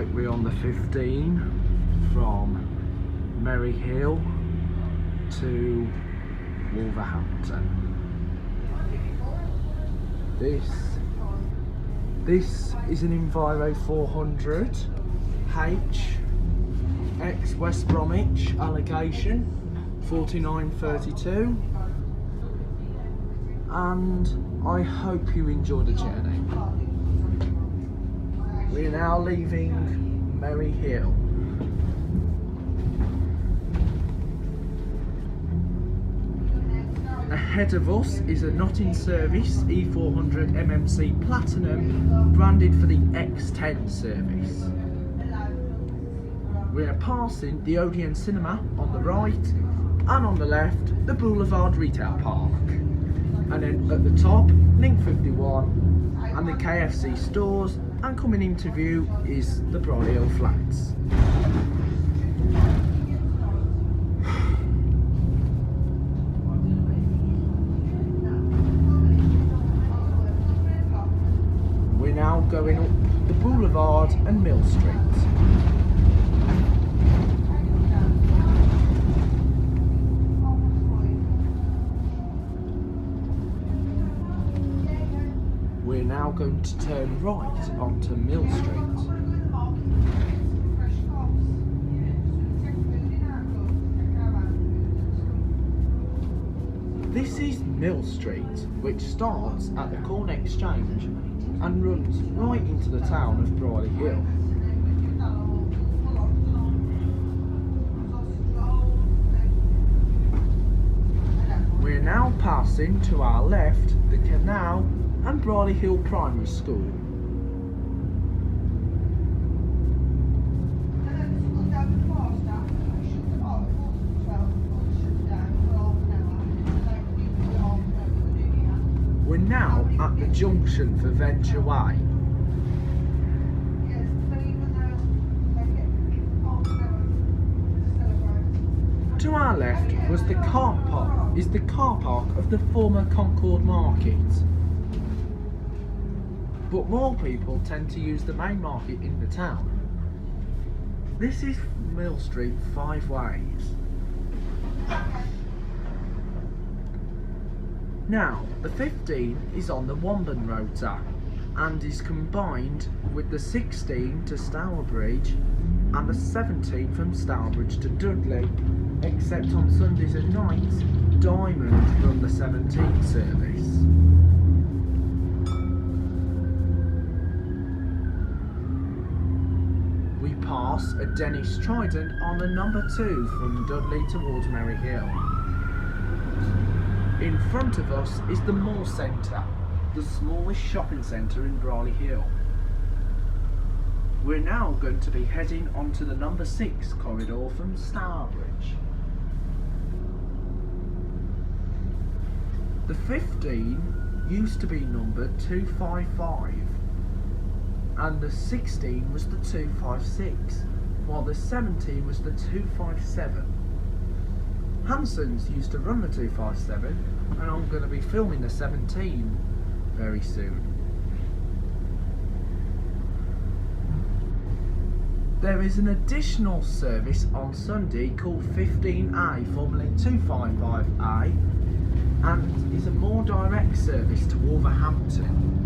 Right, we're on the 15 from Merry Hill to Wolverhampton. This is an Enviro 400 H ex West Bromwich allocation 4932, and I hope you enjoy the journey. We are now leaving Merry Hill. Ahead of us is a not in service E400 MMC Platinum branded for the X10 service. We are passing the Odeon Cinema on the right, and on the left the Boulevard Retail Park, and then at the top Link 51 and the KFC stores, and coming into view is the Brierley flats. We're now going up the Boulevard and Mill Street. We're now going to turn right onto Mill Street. This is Mill Street, which starts at the Corn Exchange and runs right into the town of Brierley Hill. We're now passing to our left the canal and Brierley Hill Primary School. We're now at the junction for Venture Way. To our left was the car park of the former Concord Market. But more people tend to use the main market in the town. This is Mill Street 5 ways. Now, the 15 is on the Wombourne Rota and is combined with the 16 to Stourbridge and the 17 from Stourbridge to Dudley, except on Sundays and nights, Diamond run the 17 service. We pass a Dennis Trident on the number 2 from Dudley towards Merry Hill. In front of us is the Mall Centre, the smallest shopping centre in Brierley Hill. We're now going to be heading onto the number 6 corridor from Stourbridge. The 15 used to be numbered 255. And the 16 was the 256, while the 17 was the 257. Hanson's used to run the 257, and I'm going to be filming the 17 very soon. There is an additional service on Sunday called 15A, formerly 255A, and is a more direct service to Wolverhampton.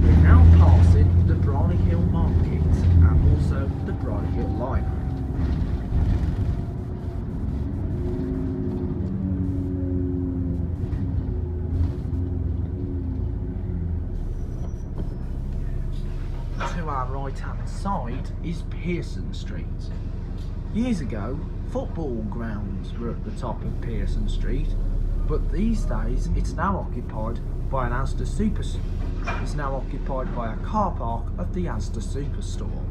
We're now passing the Brierley Hill Market and also the Brierley Hill Line. To our right hand side is Pearson Street. Years ago, football grounds were at the top of Pearson Street, but these days it's now occupied by an Asda Superstore. Is now occupied by a car park of the Asda Superstore.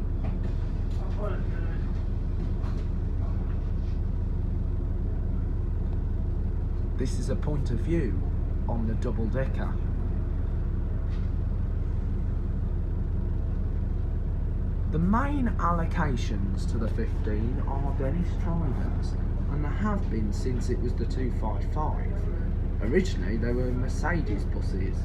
This is a point of view on the double decker. The main allocations to the 15 are Dennis Tridents, and there have been since it was the 255. Originally they were Mercedes buses.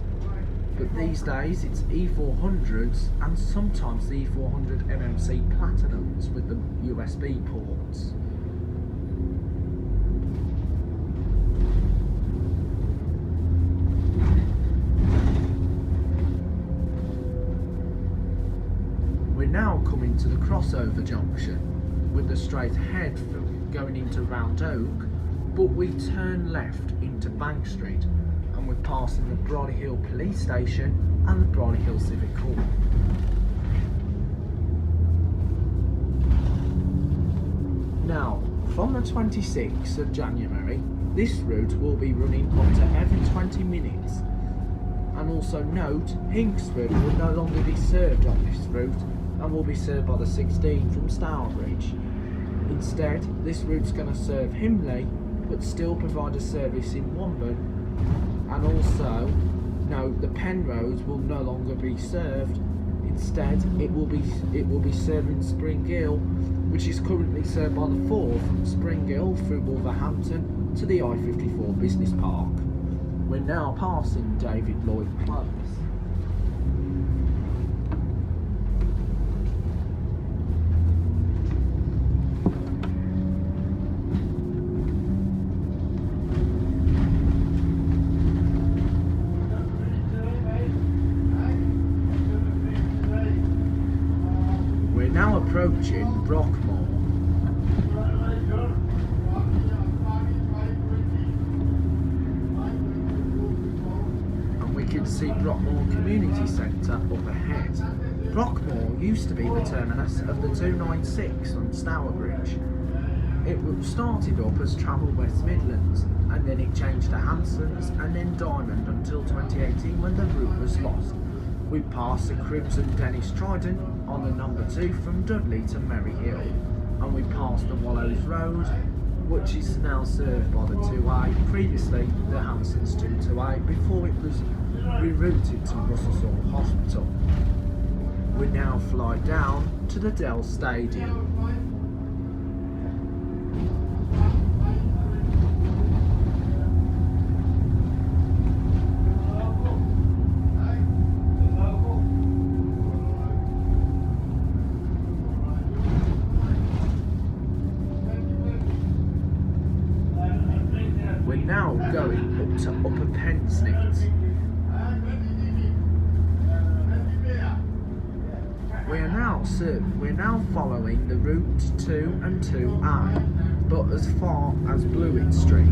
but these days it's E400s and sometimes the E400 MMC Platinums with the USB ports. We're now coming to the crossover junction with the straight ahead going into Round Oak, but we turn left into Bank Street and we're passing the Brierley Hill Police Station and the Brierley Hill Civic Hall. Now, from the 26th of January, this route will be running up to every 20 minutes. And also note, Hingsford will no longer be served on this route and will be served by the 16 from Stourbridge. Instead, this route's going to serve Himley, but still provide a service in Wombourne. And also, note the Penn roads will no longer be served. Instead, it will be serving Spring Hill, which is currently served by the 4 from Spring Hill through Wolverhampton to the I-54 Business Park. We're now passing David Lloyd Close. We're now approaching Brockmore. See Brockmore Community Centre up ahead. Brockmore used to be the terminus of the 296 on Stourbridge. It started up as Travel West Midlands, and then it changed to Hanson's and then Diamond until 2018 when the route was lost. We passed the Crimson Dennis Trident on the number 2 from Dudley to Merry Hill, and we passed the Wallows Road, which is now served by the 2A, previously the Hanson's 228 before it was rerouted to Russell Sort Hospital. We now fly down to the Dell Stadium. We're now going up to Upper Pensnett. We're now following the route 2 and 2A, but as far as Blewett Street.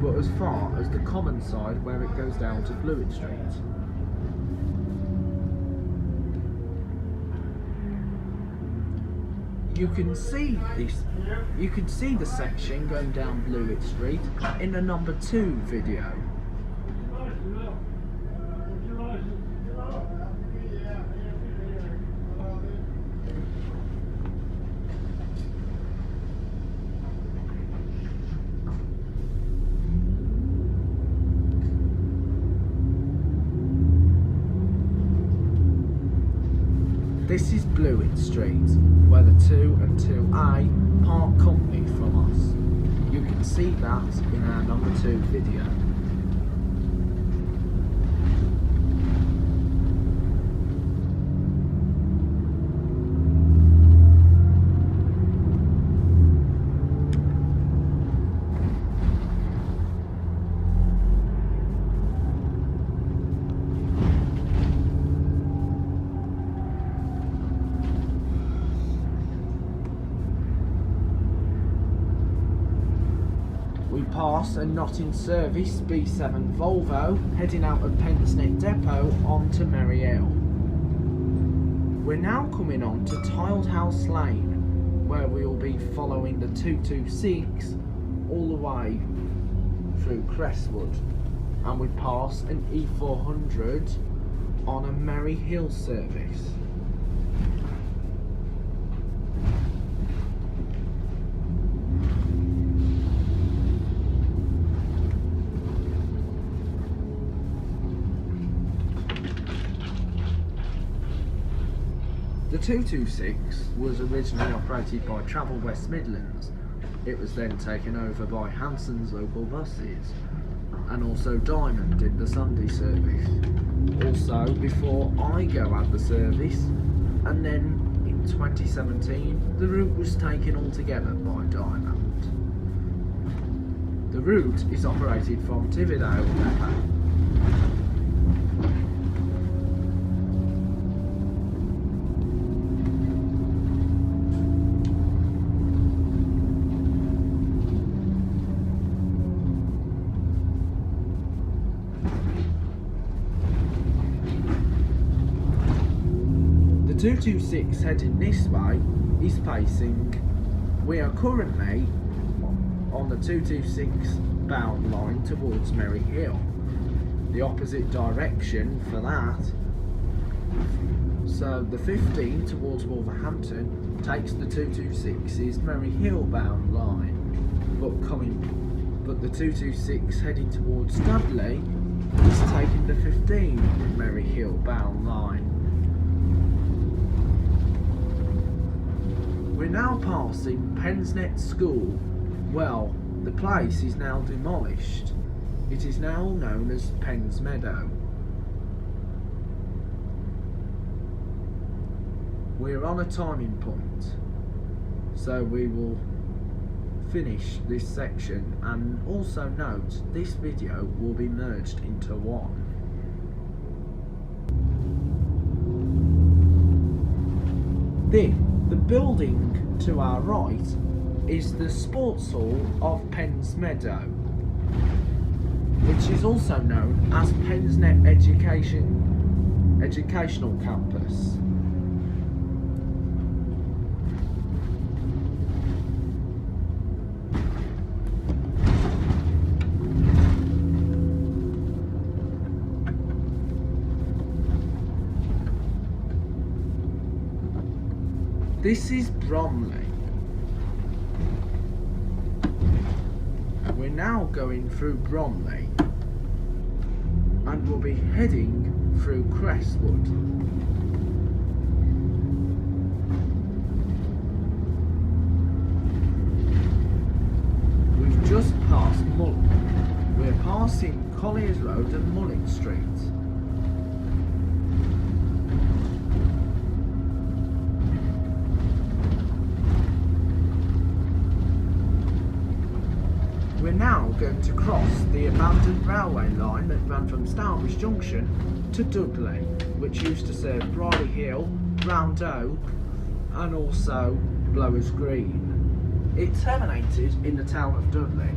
But as far as the common side where it goes down to Blewett Street. You can see the section going down Blewett Street in the number 2 video. This is Blewett Street, where the 2 and 2A part company from us. You can see that in our number 2 video. Pass a not in service B7 Volvo heading out of Pensnett Depot onto Merry Hill. We're now coming on to Tiled House Lane, where we'll be following the 226 all the way through Crestwood, and we pass an E400 on a Merry Hill service. The 226 was originally operated by Travel West Midlands, it was then taken over by Hanson's local buses, and also Diamond did the Sunday service. Also, before Igo had the service, and then in 2017 the route was taken altogether by Diamond. The route is operated from Tividale Depot. The 226 heading this way is facing. We are currently on the 226 bound line towards Merry Hill. The opposite direction for that. So the 15 towards Wolverhampton takes the 226's Merry Hill bound line, but the 226 heading towards Dudley is taking the 15 Merry Hill bound line. We're now passing Pensnett School. Well, the place is now demolished. It is now known as Penn's Meadow. We're on a timing point, so we will finish this section, and also note this video will be merged into one. The building to our right is the Sports Hall of Penn's Meadow, which is also known as Pensnett Educational Campus. This is Bromley. We're now going through Bromley and we'll be heading through Crestwood. We've just passed Mullen. We're passing Colliers Road and Mullen Street. We're now going to cross the abandoned railway line that ran from Stourbridge Junction to Dudley, which used to serve Brierley Hill, Round Oak and also Blowers Green. It terminated in the town of Dudley,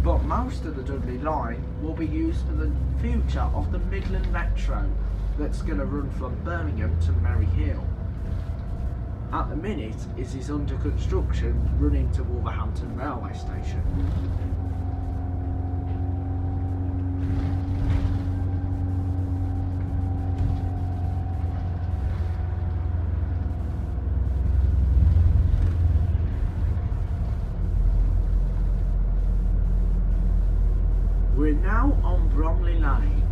but most of the Dudley line will be used for the future of the Midland Metro that's going to run from Birmingham to Merry Hill. At the minute, it is under construction, running to Wolverhampton Railway Station. We're now on Bromley Lane.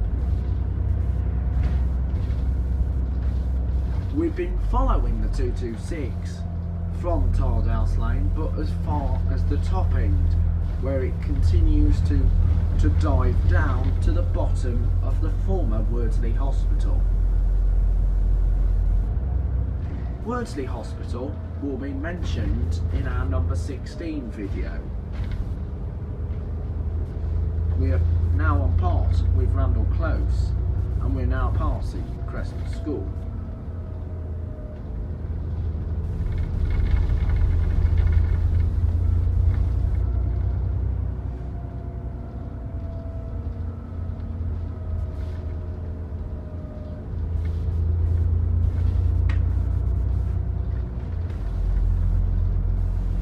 We've been following the 226 from Tardhouse Lane, but as far as the top end, where it continues to dive down to the bottom of the former Wordsley Hospital. Wordsley Hospital will be mentioned in our number 16 video. We are now on part with Randall Close, and we're now passing Crestwood School.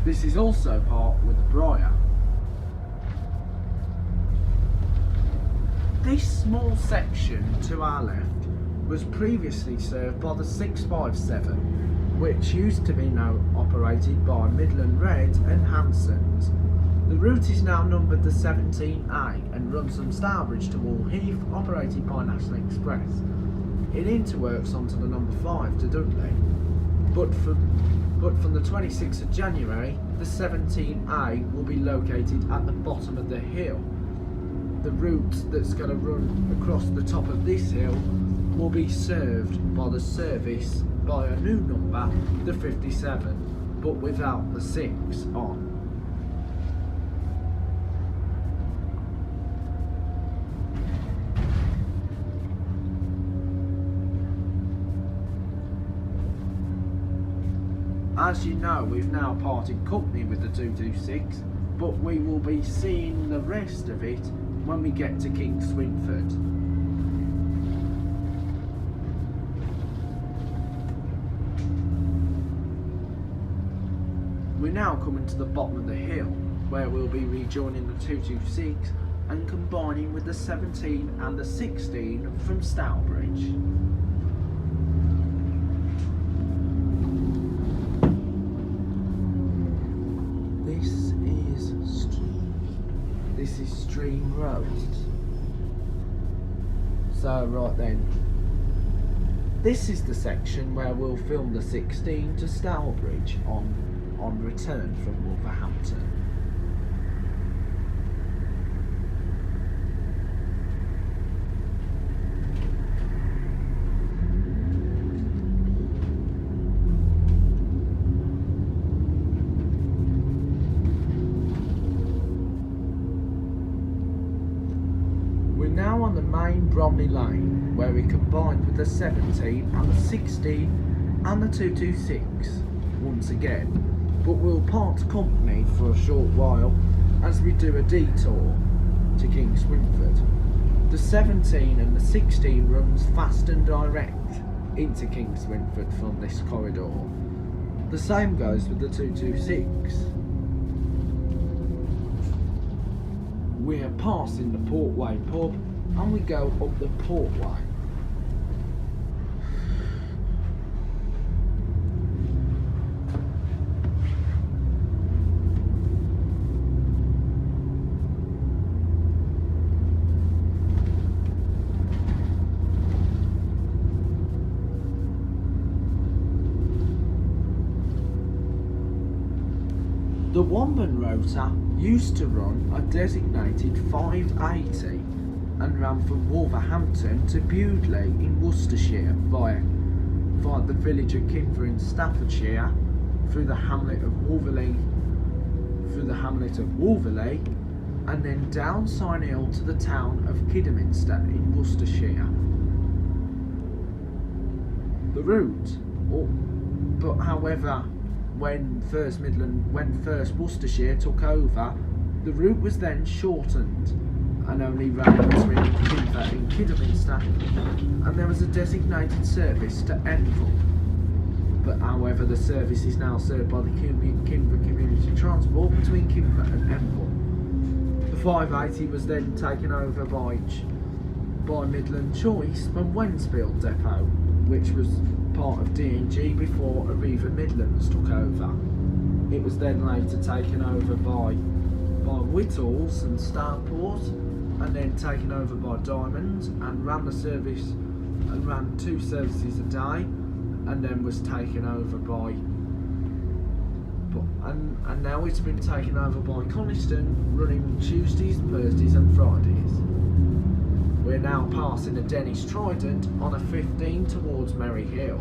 This is also part with the Briar. This small section to our left was previously served by the 657, which used to be now operated by Midland Red and Hanson's. The route is now numbered the 17A and runs from Stourbridge to Wall Heath, operated by National Express. It interworks onto the number 5 to Dudley. but from the 26th of January, the 17A will be located at the bottom of the hill. The route that's going to run across the top of this hill will be served by the service by a new number, the 57, but without the 6 on. As you know, we've now parted company with the 226, but we will be seeing the rest of it when we get to Kingswinford. We're now coming to the bottom of the hill, where we'll be rejoining the 226 and combining with the 17 and the 16 from Stourbridge. This is Stream Road. So right then, this is the section where we'll film the 16 to Stourbridge on return from Wolverhampton. Now on the main Brierley Lane, where we combined with the 17 and the 16 and the 226 once again, but we'll part company for a short while as we do a detour to Kingswinford. The 17 and the 16 runs fast and direct into Kingswinford from this corridor. The same goes with the 226. We're passing the Portway pub and we go up the Portway. The Wombourne rota used to run a designated 580 and ran from Wolverhampton to Brierley in Worcestershire via the village of Kinford in Staffordshire, through the hamlet of Wolverley, and then down Sign Hill to the town of Kidderminster in Worcestershire. The route, but however, when First Worcestershire took over, the route was then shortened and only ran between Kinford and Kidderminster, and there was a designated service to Enfield. But however, the service is now served by the Kinford Community Transport between Kinford and Enfield. The 580 was then taken over by Midland Choice from Wensfield Depot, which was part of D&G before Arriva Midlands took over. It was then later taken over by Whittles and Starport, and then taken over by Diamond, and ran two services a day, and then was taken over by and now it's been taken over by Coniston, running Tuesdays, Thursdays and Fridays. We're now passing a Dennis Trident on a 15 towards Merry Hill.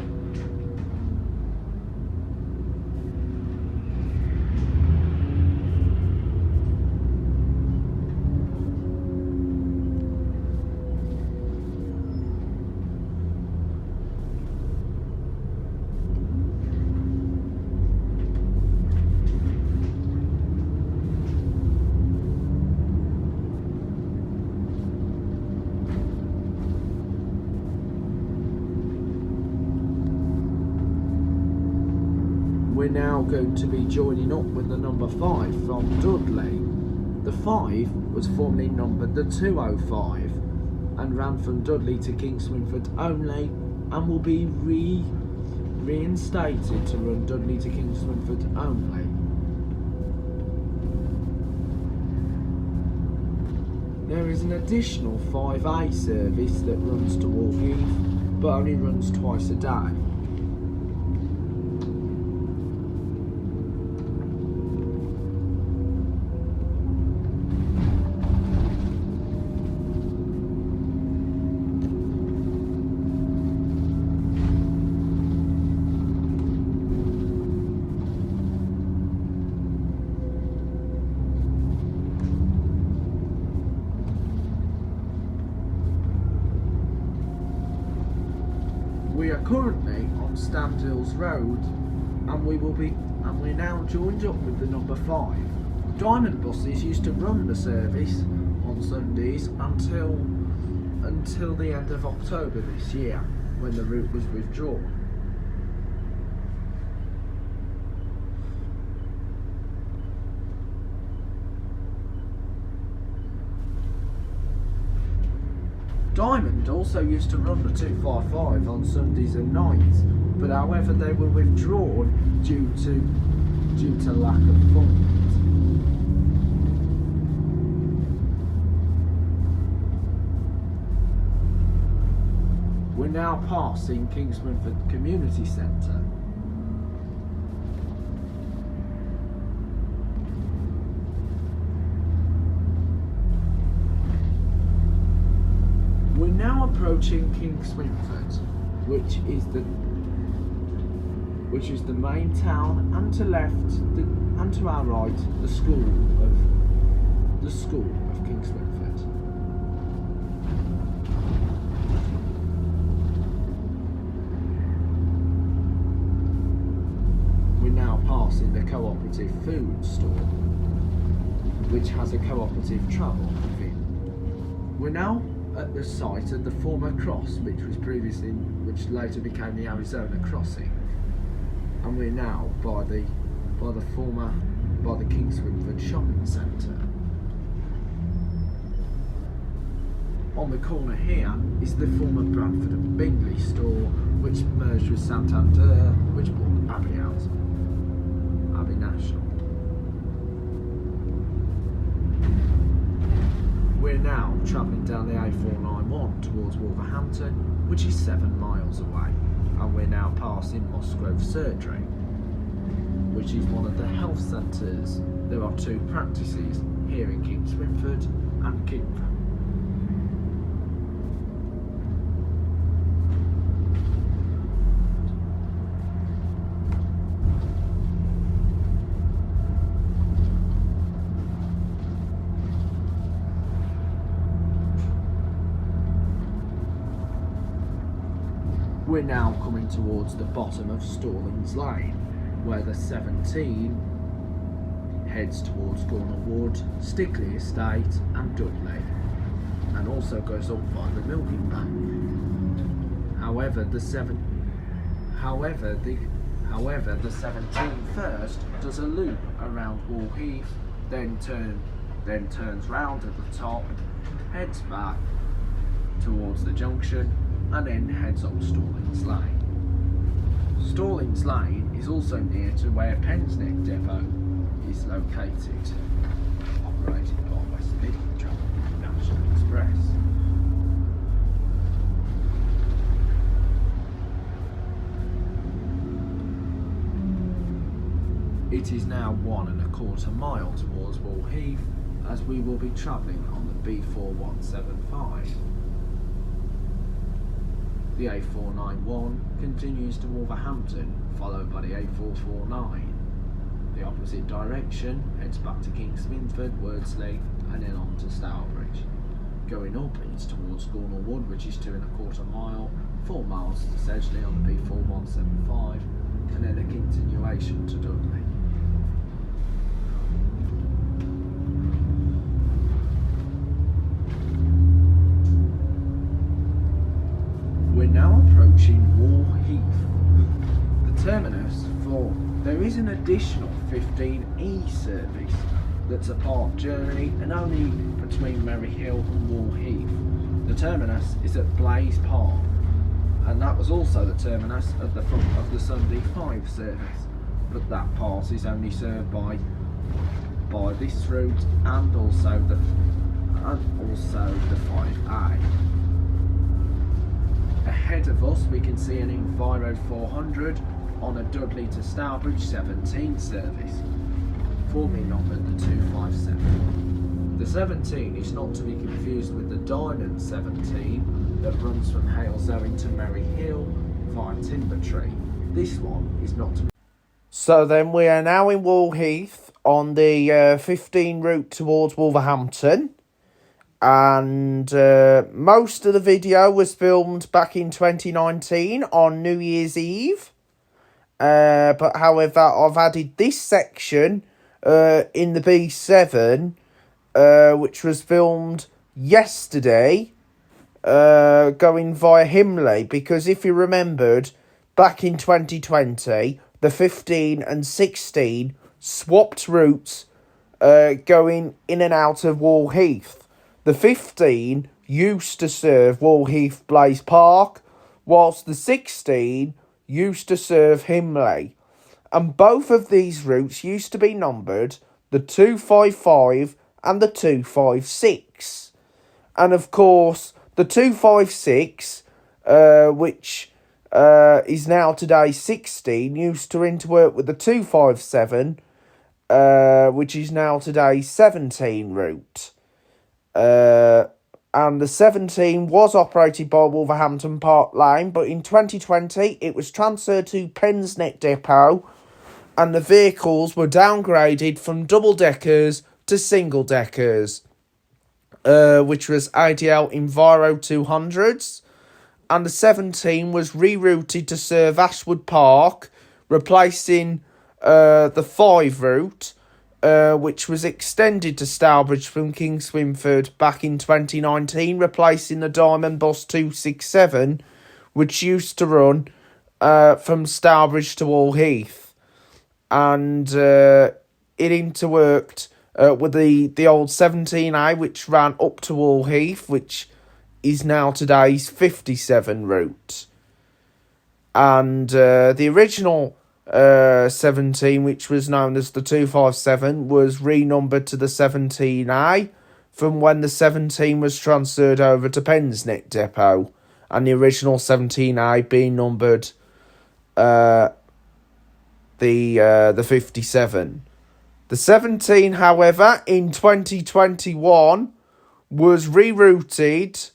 We're now going to be joining up with the number 5 from Dudley. The 5 was formerly numbered the 205 and ran from Dudley to Kingswinford only, and will be reinstated to run Dudley to Kingswinford only. There is an additional 5A service that runs to Heath, but only runs twice a day. We are currently on Standhills Road, and we're now joined up with the number 5. Diamond buses used to run the service on Sundays until the end of October this year, when the route was withdrawn. Diamond also used to run the 255 on Sundays and nights, but however they were withdrawn due to lack of funds. We're now passing Kingswinford Community Centre. We're now approaching Kingswinford, which is the main town, and to and to our right, the school of Kingswinford. We're now passing the cooperative food store, which has a cooperative travel within. We're now at the site of the former cross, which later became the Arizona crossing, and we're now by the Kingswinford shopping centre. On the corner here is the former Bradford and Bingley store, which merged with Santander, which bought Abbey out, Abbey National. We're now travelling down the A491 towards Wolverhampton, which is 7 miles away, and we're now passing Musgrove Surgery, which is one of the health centres. There are 2 practices here in Kingswinford and Kingswinford. We're now coming towards the bottom of Stallings Lane, where the 17 heads towards Gornal Wood, Stickley Estate and Dudley, and also goes up by the Milking Bank. However, the 17 first does a loop around Wall Heath, then turns round at the top, heads back towards the junction, and then heads up Stallings Lane. Stallings Lane is also near to where Pensnett depot is located, operated by West Midlands National Express. It is now 1¼ mile towards Wall Heath, as we will be travelling on the B4175. The A491 continues to Wolverhampton, followed by the A449. The opposite direction heads back to Kingswinford, Wordsley, and then on to Stourbridge. Going up is towards Gornal Wood, which is 2¼ mile, 4 miles to Sedgley on the B4175, and then a continuation to Dudley. We're now approaching Wall Heath, the terminus for. There is an additional 15E service that's a part journey and only between Merry Hill and Wall Heath. The terminus is at Blaze Park, and that was also the terminus at the front of the Sunday 5 service, but that part is only served by this route and also the 5A. Ahead of us we can see an Enviro 400 on a Dudley to Stourbridge 17 service, formerly numbered the 257. The 17 is not to be confused with the Diamond 17 that runs from Halesowen to Merry Hill via Timbertree. This one is not to be. So then we are now in Wall Heath on the 15 route towards Wolverhampton, and most of the video was filmed back in 2019 on New Year's Eve. But however, I've added this section in the B7, which was filmed yesterday, going via Himley, because if you remembered, back in 2020, the 15 and 16 swapped routes going in and out of Wall Heath. The 15 used to serve Wall Heath Blaze Park, whilst the 16 used to serve Himley. And both of these routes used to be numbered the 255 and the 256. And of course, the 256, which is now today 16, used to interwork with the 257, which is now today 17 route. And the 17 was operated by Wolverhampton Park Lane, but in 2020 it was transferred to Pensnett Depot, and the vehicles were downgraded from double-deckers to single-deckers, which was ADL Enviro 200s, and the 17 was rerouted to serve Ashwood Park, replacing the 5 route, which was extended to Stourbridge from Kingswinford back in 2019, replacing the Diamond Bus 267, which used to run from Stourbridge to Wall Heath. And it interworked with the old 17A, which ran up to Wall Heath, which is now today's 57 route. And the original 17, which was known as the 257, was renumbered to the 17A from when the 17 was transferred over to Pensnett Depot, and the original 17A being numbered the 57. The 17, however, in 2021 was rerouted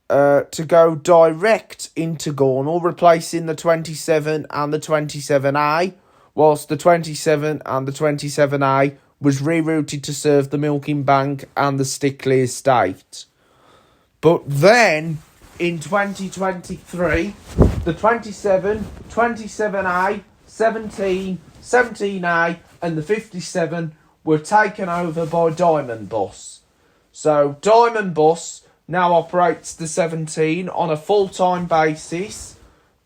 to go direct into Gornal, replacing the 27 and the 27A, whilst the 27 and the 27A was rerouted to serve the Milking Bank and the Stickley Estate. But then, in 2023, the 27, 27A, 17, 17A and the 57 were taken over by Diamond Bus. So, Diamond Bus now operates the 17 on a full-time basis,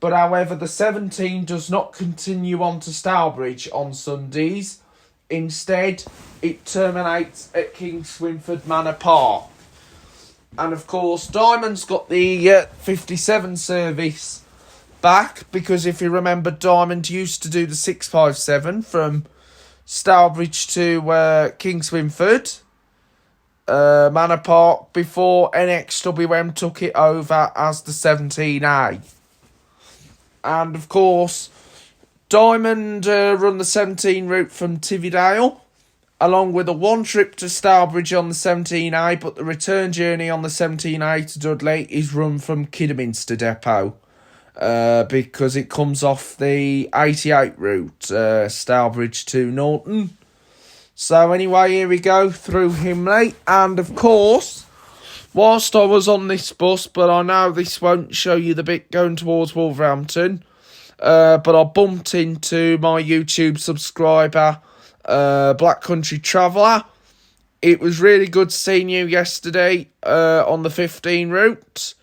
but however the 17 does not continue on to Stourbridge on Sundays. Instead, it terminates at Kingswinford Manor Park. And of course, Diamond's got the 57 service back, because if you remember, Diamond used to do the 657 from Stourbridge to Kingswinford Manor Park before NXWM took it over as the 17A. And of course, Diamond run the 17 route from Tividale, along with a one trip to Stourbridge on the 17A, but the return journey on the 17A to Dudley is run from Kidderminster Depot, because it comes off the 88 route, Stourbridge to Norton. So anyway, here we go through Himley, and of course, whilst I was on this bus, but I know this won't show you the bit going towards Wolverhampton, but I bumped into my YouTube subscriber, Black Country Traveller. It was really good seeing you yesterday on the 15 route,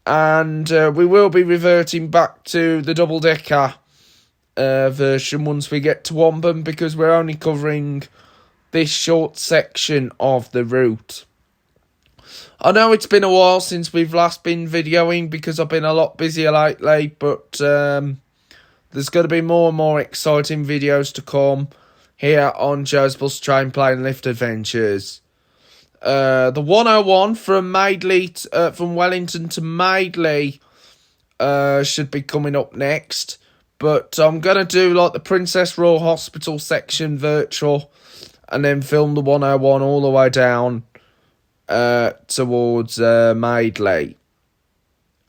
and we will be reverting back to the double-decker version once we get to Wombourne, because we're only covering this short section of the route. I know it's been a while since we've last been videoing because I've been a lot busier lately, but there's going to be more and more exciting videos to come here on Joe's Bus Train Plane Lift Adventures. The 101 from from Wellington to Madeley should be coming up next. But I'm going to do like the Princess Royal Hospital section virtual, and then film the 101 all the way down towards Madeley.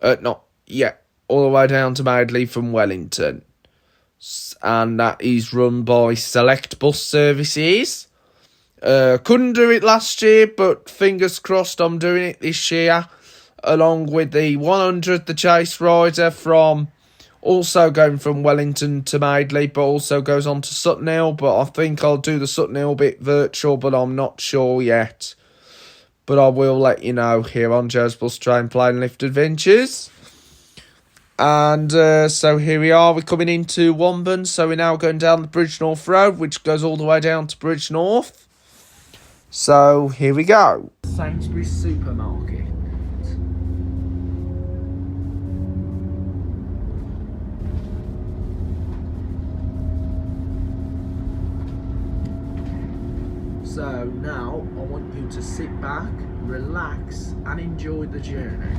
All the way down to Madeley from Wellington. And that is run by Select Bus Services. Couldn't do it last year, but fingers crossed I'm doing it this year, along with the 100, the chase rider from, also going from Wellington to Madeley, but also goes on to Sutton Hill, but I think I'll do the Sutton Hill bit virtual, but I'm not sure yet. But I will let you know here on Joe's Bus Train Plane Lift Adventures. And so here we are, we're coming into Wombourne, so we're now going down the Bridgenorth Road, which goes all the way down to Bridgenorth. So here we go. Sainsbury's supermarket. So now I want you to sit back, relax and enjoy the journey.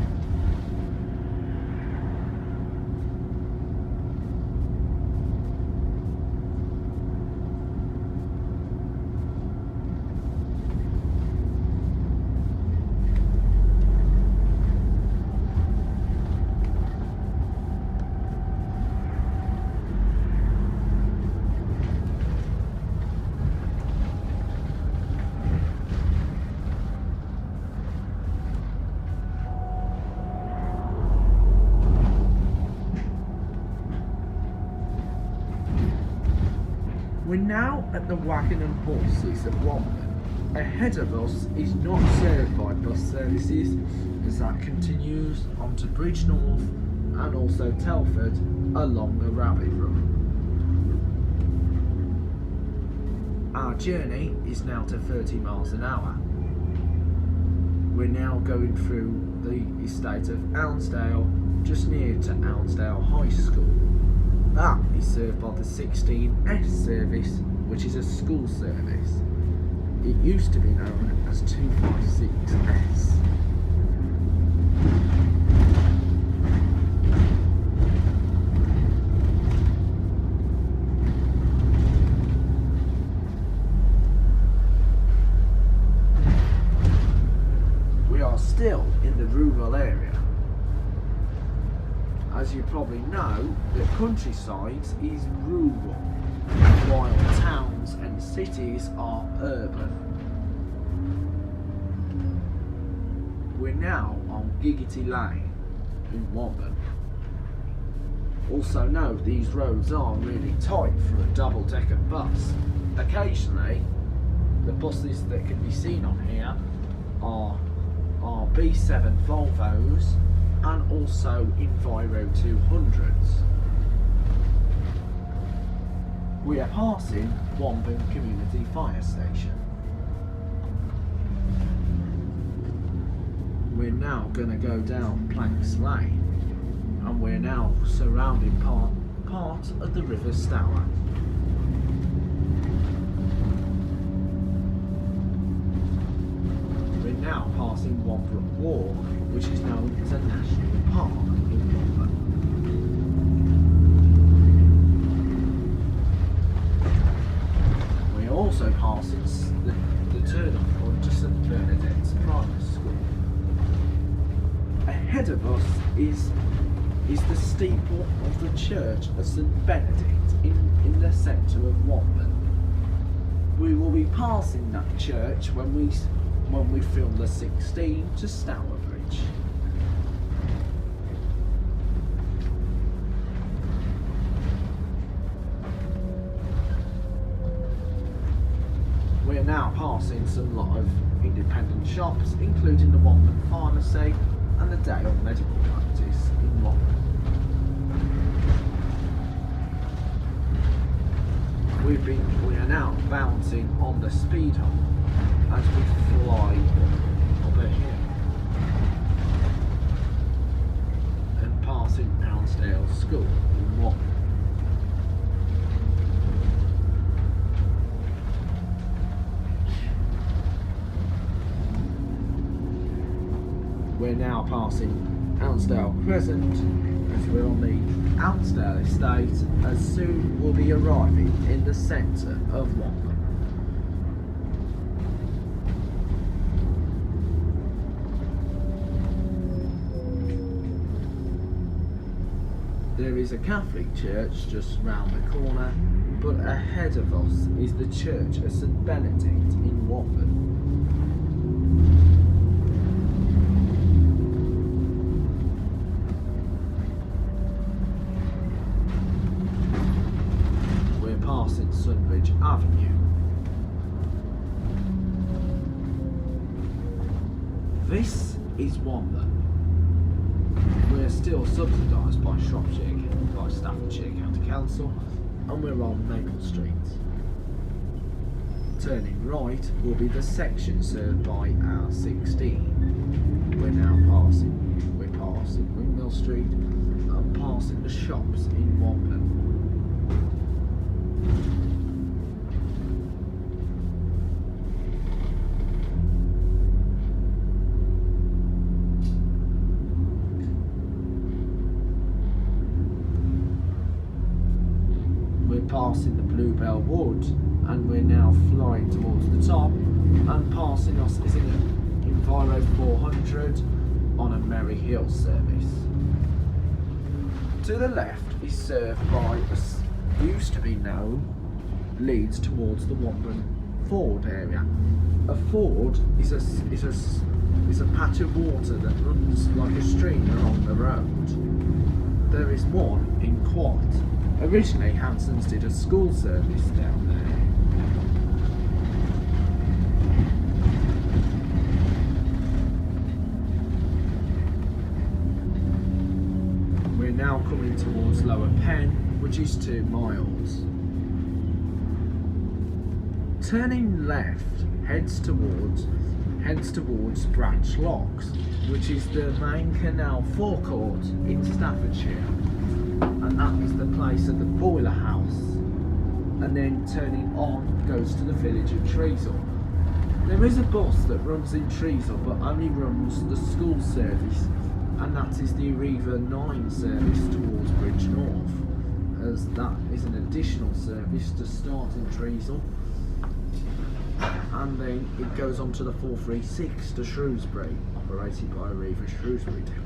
We're now at the Wagon and Horses at Wombourne. Ahead of us is not served by bus services, as that continues onto Bridgenorth and also Telford along the Rabbit Run. Our journey is now to 30 miles an hour. We're now going through the estate of Ounsdale, just near to Ounsdale High School. That is served by the 16S service, which is a school service. It used to be known as 256S. We are still in the rural area. As you probably know, the countryside is rural, while towns and cities are urban. We're now on Giggity Lane in Wombourne. Also note, these roads are really tight for a double-decker bus. Occasionally, the buses that can be seen on here are B7 Volvos and also Enviro 200s. We are passing Wombourne Community Fire Station. We're now going to go down Planks Lane, and we're now surrounding part of the River Stour. We're now passing Wombrook Walk, which is known as a national park in Wombourne. We're also passing the turn-off point to St Bernadette's Primary School. Ahead of us is the steeple of the Church of St Benedict in the centre of Wombourne. We will be passing that church when we film the 16 to Stour Bridge. We're now passing some lot of independent shops, including the Wombourne Pharmacy and the Dale Medical Practice in Wombourne. We are now bouncing on the speed hump as we fly up a hill and passing Ounsdale School in Wombourne. We're now passing Ounsdale Crescent as we're on the Ounsdale estate, as soon we'll be arriving in the centre of Wombourne. There is a Catholic church just round the corner, but ahead of us is the church of St Benedict in Wombourne. We're passing Sunbridge Avenue. This is Wombourne. We're still subsidised by Staffordshire County Council, and we're on Maple Street. Turning right will be the section served by R16. We're passing Windmill Street and passing the shops in Wombourne. Passing the Bluebell Wood, and we're now flying towards the top, and passing us is in Enviro 400 on a Merry Hill service. To the left is served by used to be known leads towards the Wombourne Ford area. A ford is a patch of water that runs like a stream along the road. There is one in Quat. Originally, Hanson's did a school service down there. We're now coming towards Lower Penn, which is 2 miles. Turning left heads towards Branch Locks, which is the main canal forecourt in Staffordshire. And that is the place of the boiler house, and then turning on goes to the village of Treasel. There is a bus that runs in Treasel but only runs the school service, and that is the Arriva 9 service towards Bridge North, as that is an additional service to start in Treasel, and then it goes on to the 436 to Shrewsbury, operated by Arriva Shrewsbury Depot.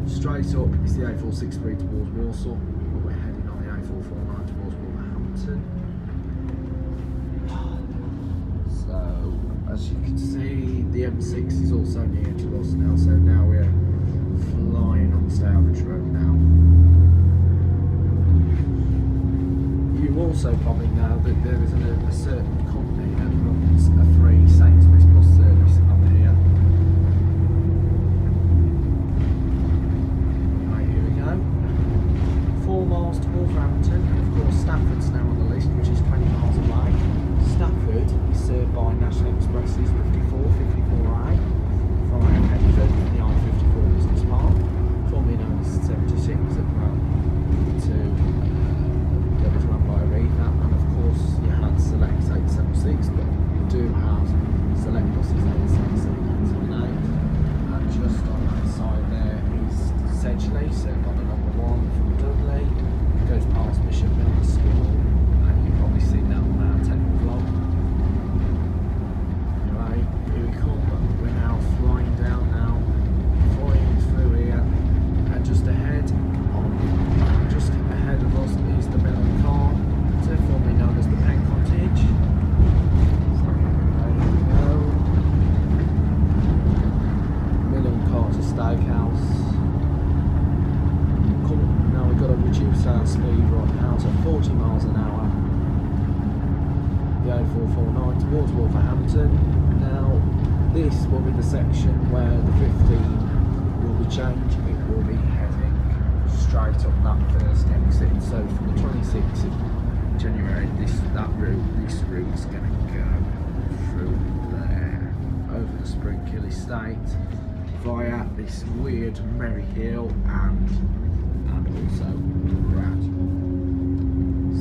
Straight up is the A463 towards Walsall, but we're heading on the A449 towards Wolverhampton. So, as you can see, the M6 is also near to us now, so now we're flying on Stourbridge Road now. You also probably know that there is a certain company that runs a free Sainsbury's bus service up here. 4 miles to Wolverhampton, and of course Stafford's now on the list, which is 20 miles away. Stafford is served by National Expresses 54, 54A via Pennet in the I-54 Business Park, formerly known as 76, that was run by Heath, and of course you had Select 876 this will be the section where the 15 will be changed. It will be heading straight up that first exit. So from the 26th of January, this route's going to go through there, over the Springhill Estate, via this weird Merry Hill and also Brad.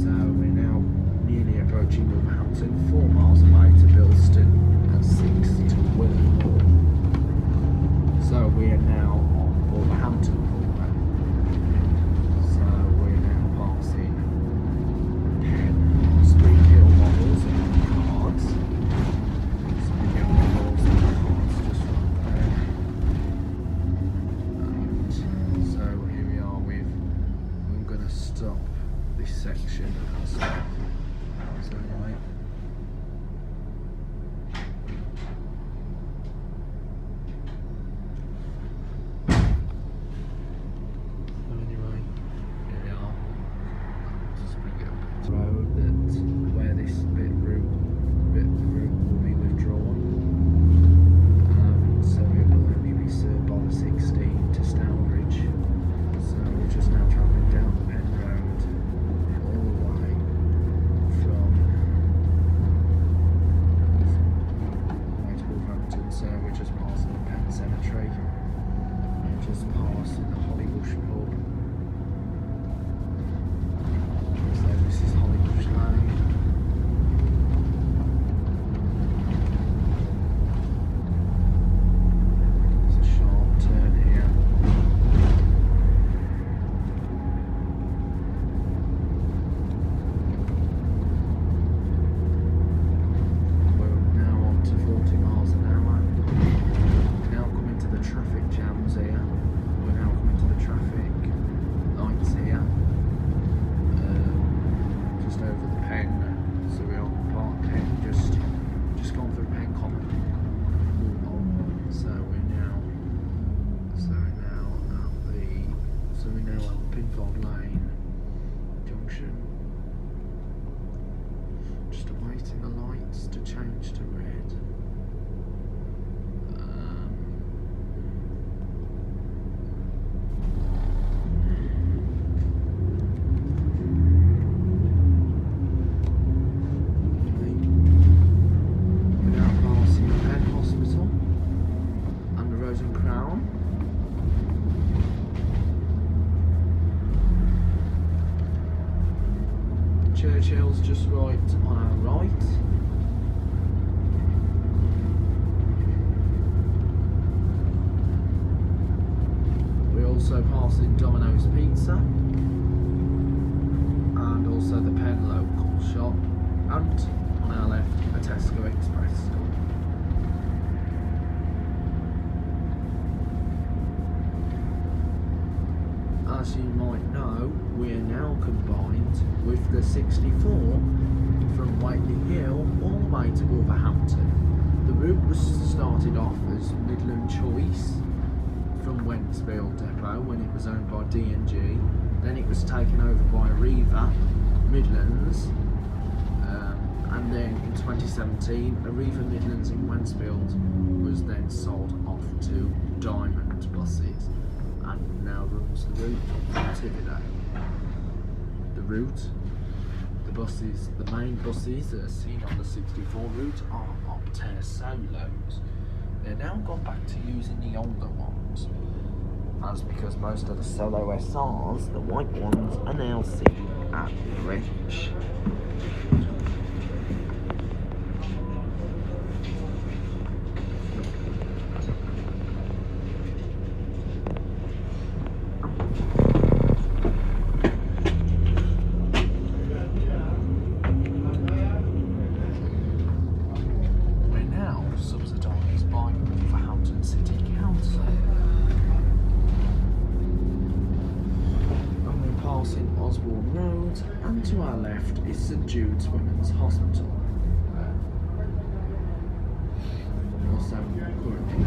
So we're now nearly approaching Wolverhampton, 4 miles away to Bilston and 6 to Willenhall. So we are now on Wolverhampton. So we're now passing Springhill models and cards. Springhill models and cards just right there. And so here we are we're going to stop this section. So anyway. Pinfold Lane junction. Just awaiting the lights to change to red. We're now passing Penn Hospital and the Rose and Crown. Churchill's just right on our right. We're also passing Domino's Pizza and also the Penn local shop, and on our left a Tesco Express store. As you might know, we're now combined with the 64 from Whiteley Hill all the way to Wolverhampton. The route was started off as Midland Choice from Wentzfield Depot when it was owned by D&G. Then it was taken over by Arriva Midlands, and then in 2017 Arriva Midlands in Wentzfield was then sold off to Diamond Buses, and now runs the route from Tividale. The main buses that are seen on the 64 route are Optare Solos. They're now gone back to using the older ones, as because most of the Solo SRs, the white ones, are now seen at Greenwich. And to our left is St Jude's Women's Hospital. Also currently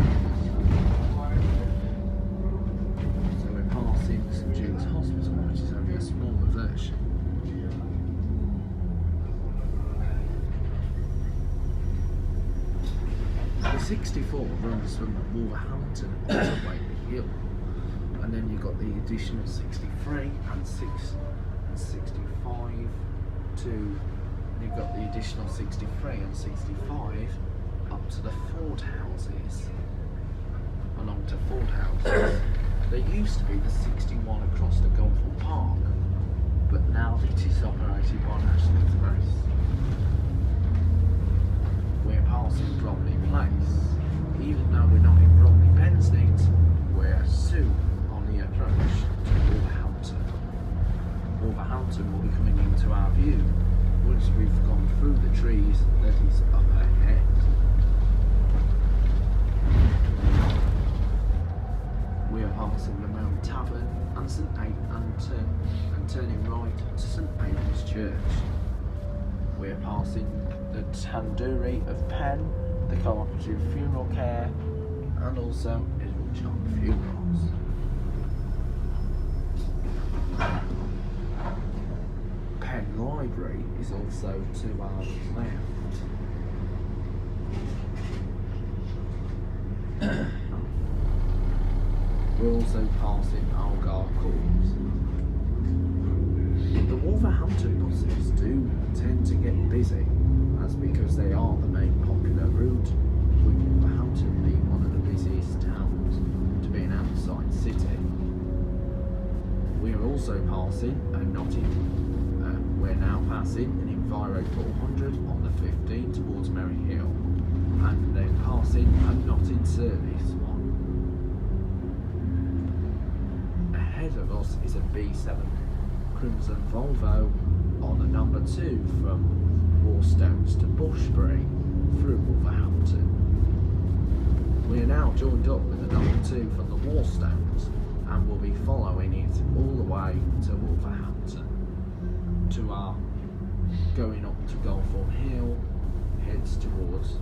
so we're passing St Jude's Hospital, which is only a smaller version. This 64 runs from Wolverhampton to Whaley Hill, and then you've got the additional 63 and 65 to. You've got the additional 63 and 65 up to the Ford houses, along to Ford houses. There used to be the 61 across the Golfwell Park, but now it is operated by National Express. We're passing Bromley Place. Even though we're not in Bromley Pensnett, we're soon on the approach to Wolverhampton. Wolverhampton will be coming into our view once we've gone through the trees that is up ahead. We are passing the Mount Tavern and and turning right to St Aidan's Church. We are passing the Tandoori of Penn, the Cooperative Funeral Care, and also Little John Funerals. Penn Library is also to our left. We're also passing Algar Court. The Wolverhampton buses do tend to get busy, as because they are the main popular route, with Wolverhampton being one of the busiest towns to be an outside city. We are also passing we're now passing an Enviro 400 on the 15 towards Merry Hill, and then passing a not in service one. Ahead of us is a B7 Crimson Volvo on the number 2 from Warstones to Bushbury through Wolverhampton. We are now joined up with the number 2 from the Warstones, and will be following it all the way to Wolverhampton. To our going up to Golfwell Hill, heads towards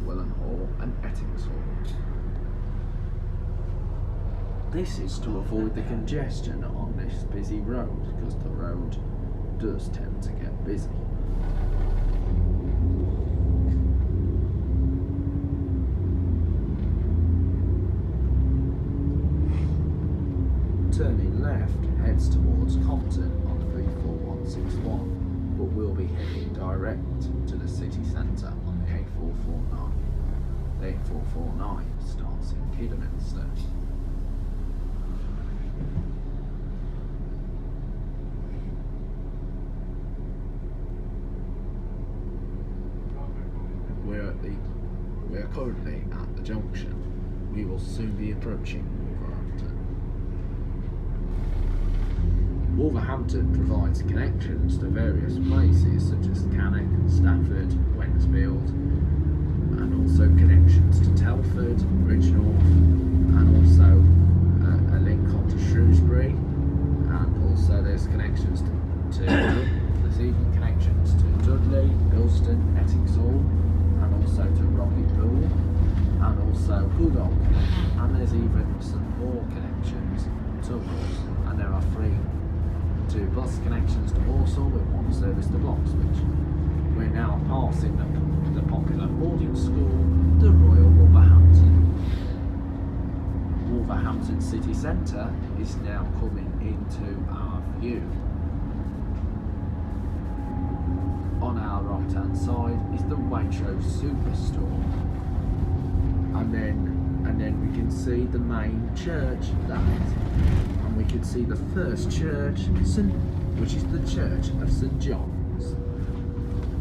Willenhall and Ettingshall. This is to avoid the congestion on this busy road, because the road does tend to get busy. Turning left heads towards Compton on the 34161, but we'll be heading direct to the city centre on the A449. The A449 starts in Kidderminster. We're currently at the junction. We will soon be approaching Wolverhampton. Wolverhampton provides connections to various places such as Cannock, Stafford, Wensfield, and also connections to Telford, Bridgnorth, and also a link onto Shrewsbury, and also there's connections to there's even connections to Dudley, Bilston, Ettingshall, and also to Rocket Pool, and also Hoodog, and there's even some more connections to us, and there are 2 bus connections to Walsall with 1 service to Bloxwich. We're now passing the popular boarding school, the Royal Wolverhampton. Wolverhampton city centre is now coming into our view. On our right hand side is the Waitrose Superstore, and then we can see the main church and we can see the first church, which is the Church of St John's,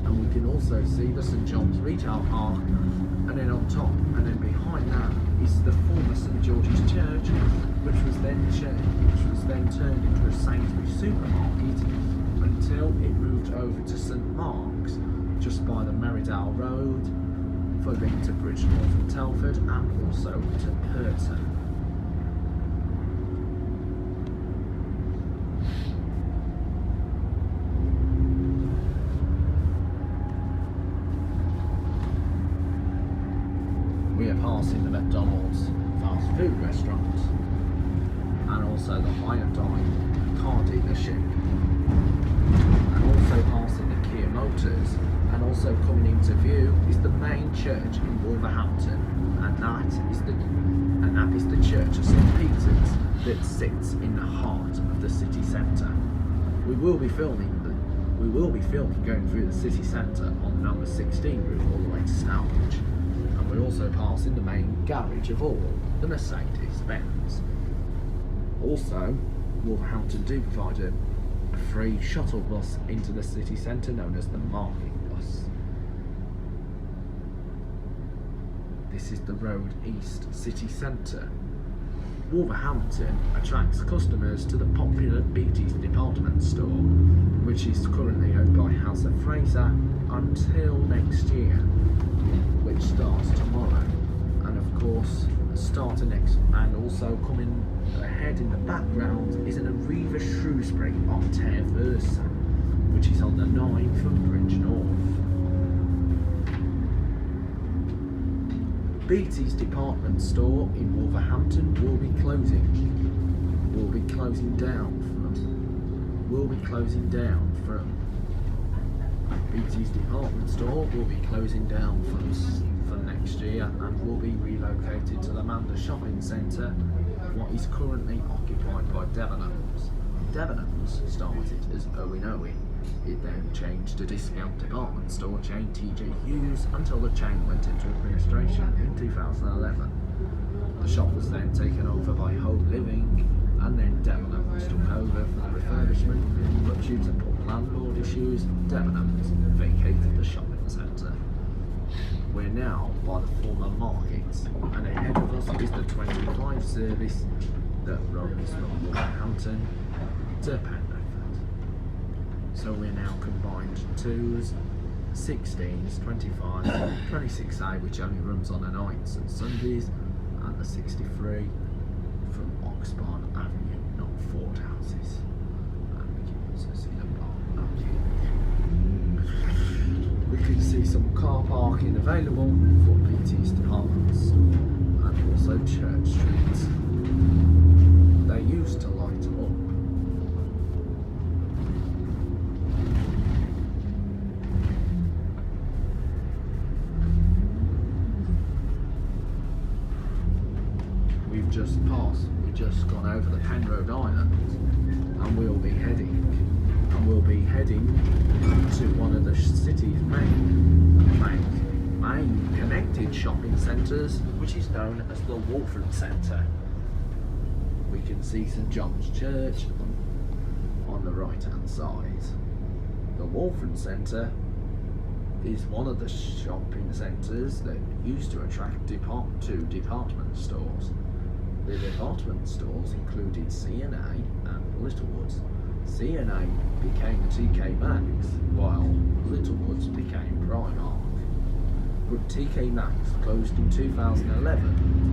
and we can also see the St John's Retail Park, and then on top and then behind that is the former St George's Church, which was then turned into a Sainsbury's supermarket until it moved over to St Mark's, just by the Merridale Road, following to Bridgnorth and Telford, and also to Purton. We are passing the McDonald's fast food restaurant, and also the Hyundai car dealership, and also passing the Kia Motors, and also coming into view is the main church in Wolverhampton, that is the Church of St Peter's that sits in the heart of the city centre. We will be filming going through the city centre on the number 16 route all the way to Stourbridge, and we also pass in the main garage of all, the Mercedes-Benz. Also, Wolverhampton do provide a free shuttle bus into the city centre known as the Market Bus. This is the Road East city centre. Wolverhampton attracts customers to the popular Beattie's department store, which is currently owned by House of Fraser until next year, which starts tomorrow. And of course, and also coming ahead in the background is an Arriva Shrewsbury Octave Versa, which is on the 9 from Bridge North. Beattie's department store in Wolverhampton will be closing down from Beattie's department store will be closing down from next year and will be relocated to the Manda shopping centre, what is currently occupied by Debenhams. Debenhams started as Owen Owen. It then changed to discount department store chain TJ Hughes until the chain went into administration in 2011. The shop was then taken over by Home Living, and then Debenhams took over for the refurbishment, but due to poor landlord issues, Debenhams vacated the shopping centre. We're now by the former market, and ahead of us is the 25 service that runs from Wolverhampton to Pennet. So we're now combined 2s, 16s, 25s, 26A, which only runs on the nights and Sundays, and the 63 from Oxbourne Avenue, not Ford Houses. And we can also see the park up here. We can see some car parking available for PT's department store, and also Church Street. They used to light up. We've just gone over the Penn Road Island, and we'll be heading to one of the city's main connected shopping centres, which is known as the Wolfram Centre. We can see St John's Church on the right hand side. The Wolfram Centre is one of the shopping centres that used to attract two department stores. The department stores included C&A and Littlewoods. C&A became TK Maxx, while Littlewoods became Primark. But TK Maxx closed in 2011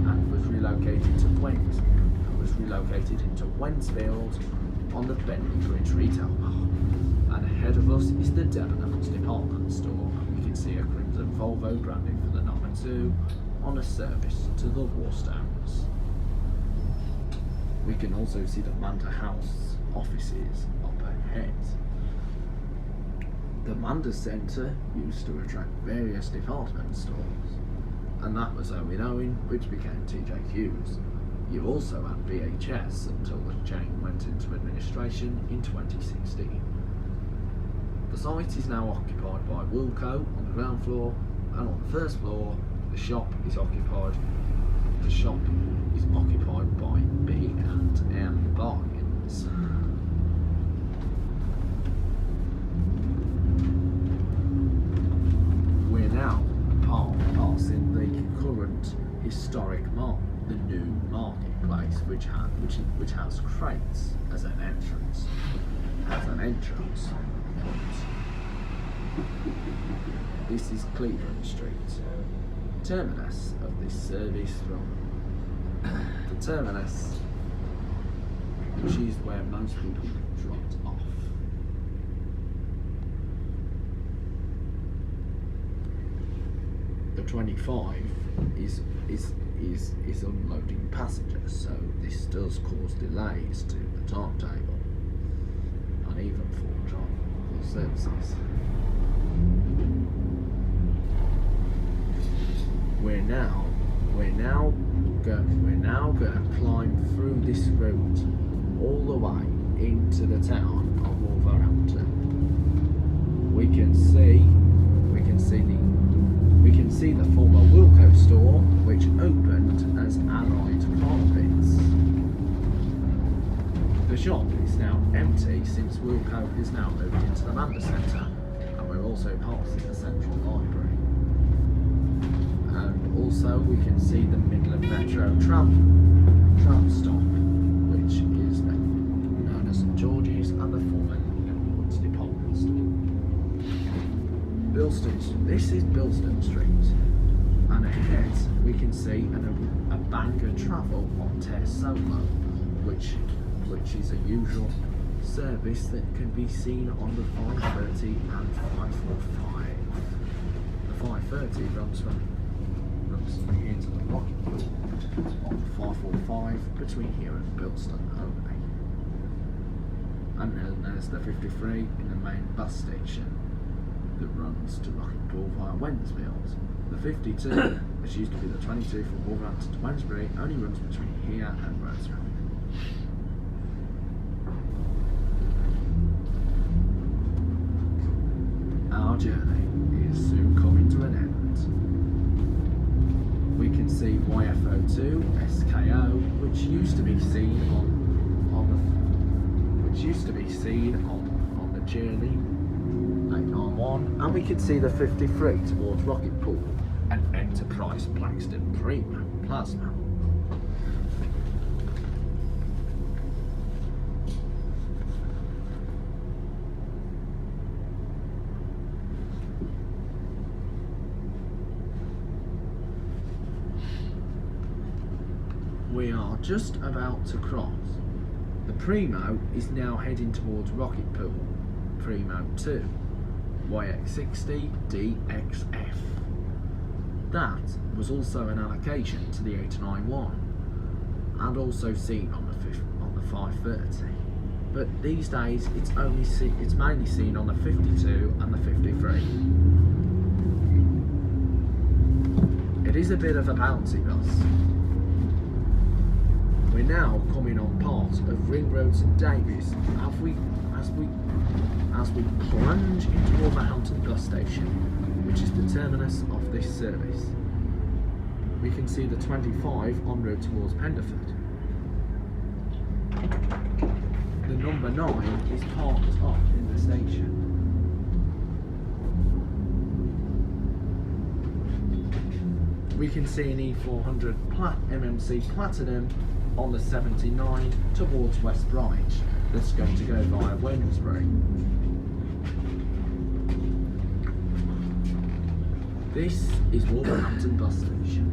and was relocated into Wensfield on the Bentley Bridge Retail Park. And ahead of us is the Debenhams department store. We can see a crimson Volvo branding for the number 2 on a service to the Warstones. We can also see the Manda House offices up ahead. The Manda Centre used to attract various department stores, and that was Owen Owen, which became TJ Hughes. You also had VHS until the chain went into administration in 2016. The site is now occupied by Wilco on the ground floor, and on the first floor, the shop is occupied by B&M Bargains. We're now passing the current historic the new marketplace, which has crates as an entrance. This is Cleveland Street, terminus of this service from the terminus, which is where most people dropped off. The 25 is unloading passengers, so this does cause delays to the timetable, and even for services. We're now We're now going to climb through this route all the way into the town of Wolverhampton. We can see the former Wilko store, which opened as Allied Carpets. The shop is now empty since Wilko is now moved into the Manor Centre, and we're also passing the Central Library. And also we can see the Midland Metro tram stop, which is known as St George's, and the former Woods department store. This is Bilston Street, and ahead we can see a Bangor Travel on Tare Solo, which is a usual service that can be seen on the 5:30 and 5:45. The 5:30 runs from here to the Rocket Pool, on the 5:45 between here and Bilston only. And then there's the 53 in the main bus station that runs to Rocket Pool via Wednesfield. The 52, which used to be the 22 from Wolverhampton to Wednesbury, only runs between here and Rosehill. Our journey is soon coming to an end. We can see YFO2 SKO, which used to be seen on the journey 891, and we can see the 53 towards Rocket Pool and Enterprise Blackstone Premium Plasma. We are just about to cross. The Primo is now heading towards Rocket Pool, Primo 2, YX60 DXF. That was also an allocation to the 891 and also seen on the 5:30. But these days it's mainly seen on the 52 and the 53. It is a bit of a bouncy bus. We're now coming on part of Ring Road St Davies as we plunge into Wolverhampton bus station, which is the terminus of this service. We can see the 25 en route towards Pendeford. The number 9 is parked up in the station. We can see an E400 MMC Platinum on the 79 towards West Bromwich. That's going to go via Wednesbury. This is Wolverhampton bus station.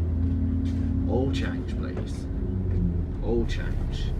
All change, please. All change.